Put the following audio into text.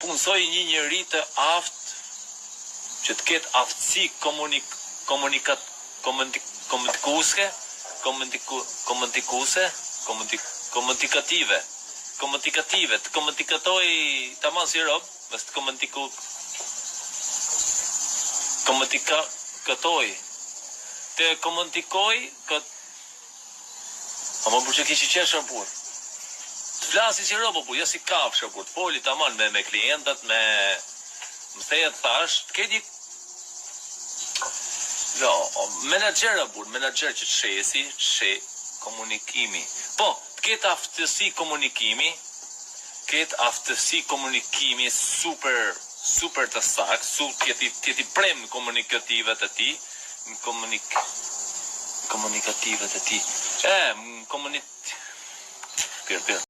Punësoj një njeri të aftë që të ketë aftësi komunikative, të komunikatoj tamam si rob, mos të komunikatoj. Të komunikoj kët. A më përçë kishi qeshër burë. Të flasi si robo bu, jo si kafshë burë, të foli tamam me klientët, me më thejet thash, të kedi jo, menaxher burë, menaxher që të shesi, komunikimi. Po, të ketë aftësi komunikimi, super të saktë, tjeti prem komunikativet e ti, komunikativet e ti. Pirë.